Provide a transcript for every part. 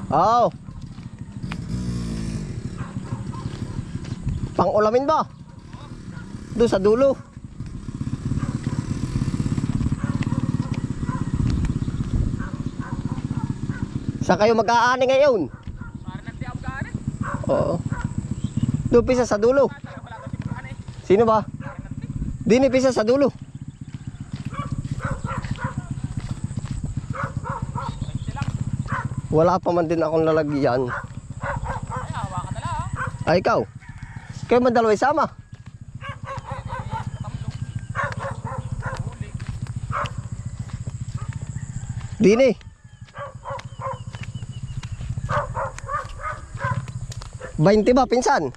Oh. Pang-ulamin ba? Doon sa dulo. Saan kayo mag-aani ngayon? Oo. Doon pisa sa dulo. Sino ba? Dini pisa sa dulo. Wala pa man din akong lalagyan. Ay, ikaw. Kayo man dalawa isama. Dini. Bainti ba, pinsan?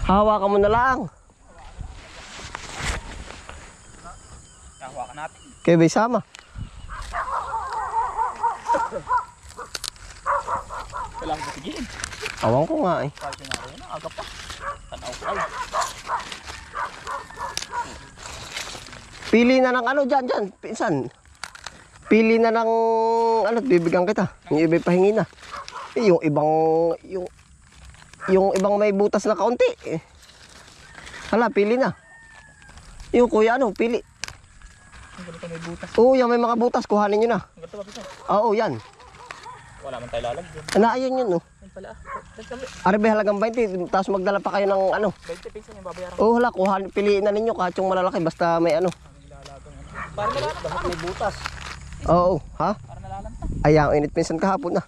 Hawakan mo na lang. Hawakan natin. Kayo ba isama? Kailangan ko sigiin. Awang ko nga eh. Kahit yung araw na, aga pa. Tanaw ko ay. Pili na ng ano dyan, pinsan. Pili na ng ano, bibigyan kita. Yung iba'y pahingi na. Eh, yung ibang may butas na kaunti. Eh. Hala, pili na. Yung kuya ano, pili. Ang ganito may butas. Oo, yung may mga butas, kuhanin nyo na. Ang ganito ba, Pisa? Oo, yan. Wala man tayo lalagyan. Naayon yun, no. Yan pala. Arabe halagang 20, tapos magdala pa kayo ng ano. 20 Pisa yung babayaran. Oo, hala, piliin na ninyo kahit yung malalaki, basta may ano. Para nalalanta. Bakit may butas? Oo, ha? Para nalalanta. Ay, ang init pinsan kahapon na.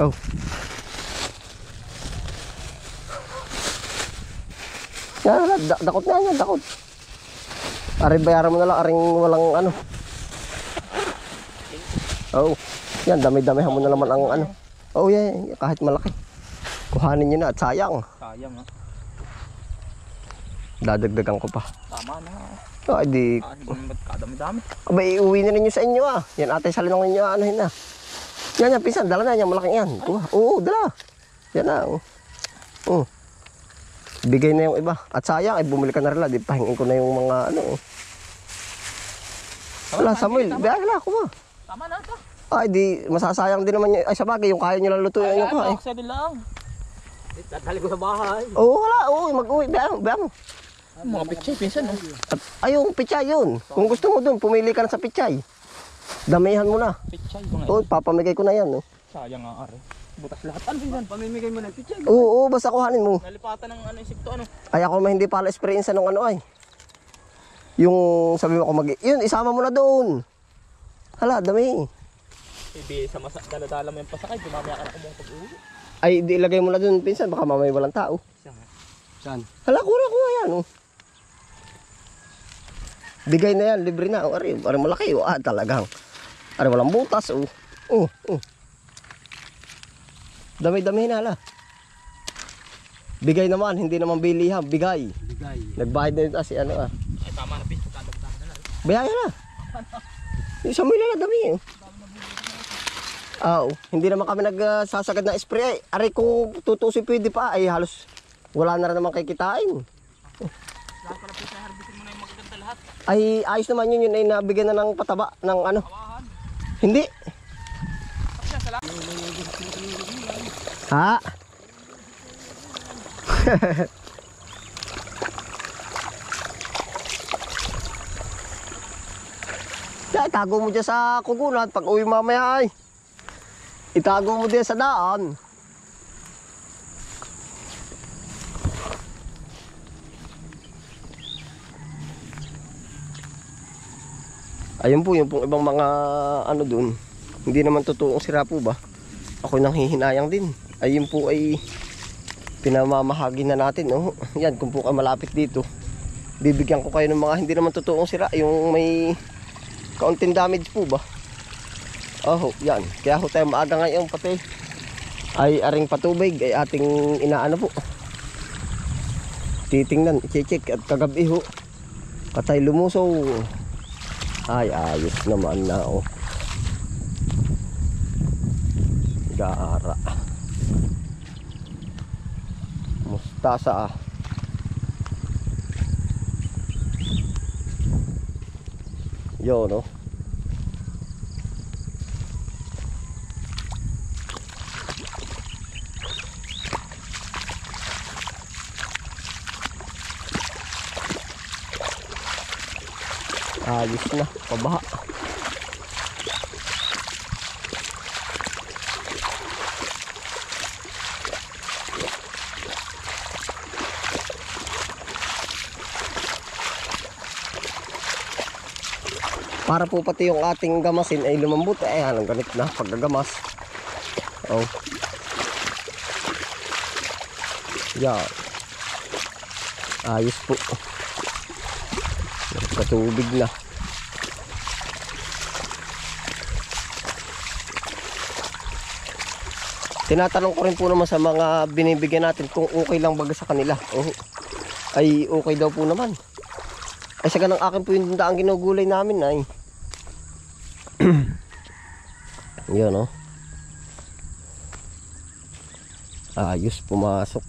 Oh. Yan, dakot na yan, dakot. Aring bayaran mo na lang, aring walang ano. Oh, yan, dami-damihan mo na naman ang ano. Oh, yan, kahit malaki. Kuhanin nyo na at sayang. Sayang ha. Dadagdagan ko pa. Tama na. Oh, di. Kadami-dami. Aba, iuwi na ninyo sa inyo ah. Yan, ate, salinong ninyo, anuhin na. Yan, yan, pinsan, dala na yan, malaking yan. Kuha. Oo, dala. Yan na, oh. Oh. Bigay na yung iba. At sayang, ay bumili ka na rin. Di pahingin ko na yung mga ano. Wala, Samuel. Biyahe na, kuha. Tama na ito. Ay, di, masasayang din naman yun. Ay, sa bagay, yung kaya nyo lang lutuin yung kuha. Ay, din lang. Dadali ko sa bahay. Oo, wala. Oo, mag-uwi. Biyahe mo. Mga pichay, pinsan no? Ay, yung pichay yun. Kung gusto mo dun, pumili ka na sa pichay. Damihan mo na. Pichay, mga Oo, papamigay ko na yan. Oh. sayang nga are. Butas lahat. Ano pinsan? Pamimigay mo ng pichay. Oo, basta kuhanin mo. Nalipatan ng ano, insekto ano. Ay, ako hindi pala sprayin sa nung ano ay. Yung sabi mo ako yun, isama mo na doon. Hala, dami. Ibi sa daladala mo yung pasakay, dumamaya ka na kumong pag-uwi. Ay, di ilagay mo na doon, pinsan, baka mamay walang tao. Saan? Hala, kuha yan, oh. Bigay na yan, libre na. Oh, ari malaki, oh. Ah, talagang. Ari walang butas, oh. Oh. Dami-dami na, hala. Bigay naman, hindi naman bilihan, bigay. Nagbayad na yun kasi ano ah. Ay, tama na, pinsan. Tama na. Bayayan na. Isang mila na dami eh. Oo, hindi naman kami nagsasagad na spray. Aray kung tutusin pwede pa ay halos wala na rin naman kikitain. Lahat pala pinsan, harbisin mo na yung magaganda lahat. Ay ayos naman yun ay nabigyan na ng pataba ng ano. Kawahan. Hindi. Ha? Ya, itago mo dyan sa kugunat pag uwi mamaya ay. Itago mo dyan sa daan. Ayun po, yung pong ibang mga ano dun. Hindi naman totoong sira po ba? Ako nang hihinayang din. Ayun po ay pinamamahagi na natin. Oh. Yan, kung po ka malapit dito. Bibigyan ko kayo ng mga hindi naman totoong sira. Yung may kaunting damage po ba? Oh, yan. Kaya ho tayo maaga ngayon pati ay aring patubig ay ating inaano po. Titingnan, i-check at kagabi ho. Patay lumuso. Ay, ayos naman na oh. Gaara. Mustasa ah. Yo, no? Ayos na, pabaha. Para po pati yung ating gamasin ay lumambot. Ayan, ang ganit na paggagamas. Oh. Yan. Ayos po. Sa tubig na. Tinatanong ko rin po naman sa mga binibigyan natin kung okay lang baga sa kanila. Oh. Ay okay daw po naman. Ay sa ganang akin po yung daang ginugulay namin ay. Yun, no? Ayos, pumasok.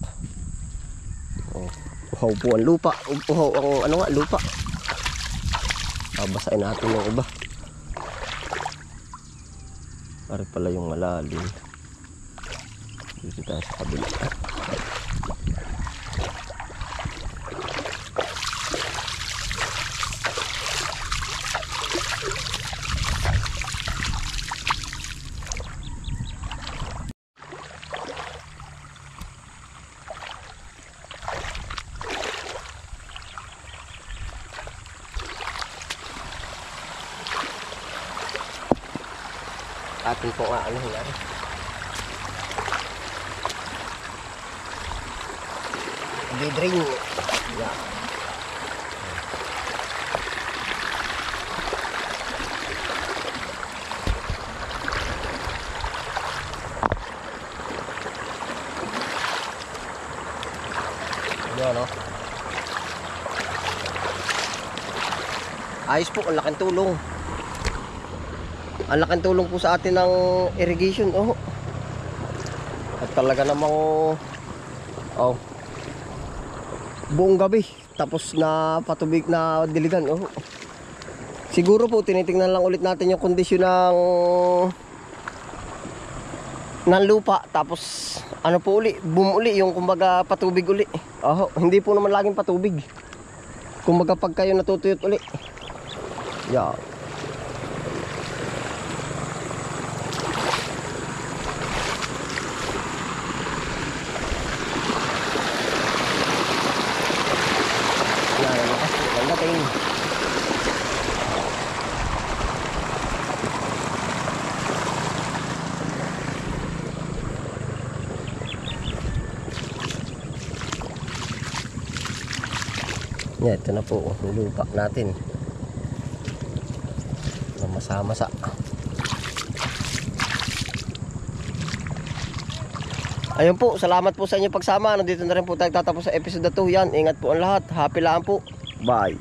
Oh, uhaw po ang lupa. Uhaw ang ano nga, lupa. Babasahin natin yung iba. Pare pala yung malalim. Dito tayo sa kabila. Atin po nga ano hinari. Di-drain. Yeah. Yan, no? Ayos po, ang laking tulong. Ang laking tulong po sa atin ng irrigation. Oh. At talaga namang oh, buong gabi tapos na patubig na diligan. Oh. Siguro po tinitingnan lang ulit natin yung kondisyon ng lupa, tapos ano po uli, boom uli yung kumbaga patubig uli. Oh, hindi po naman laging patubig. Kumbaga pag kayo natutuyot uli. Yeah. Yeah, ito na po yung lupa natin na masa-masa. Ayun po, salamat po sa inyo pagsama. Nandito na rin po tayo tatapos sa episode na to. Yan, ingat po ang lahat. Happy lang po. Bye.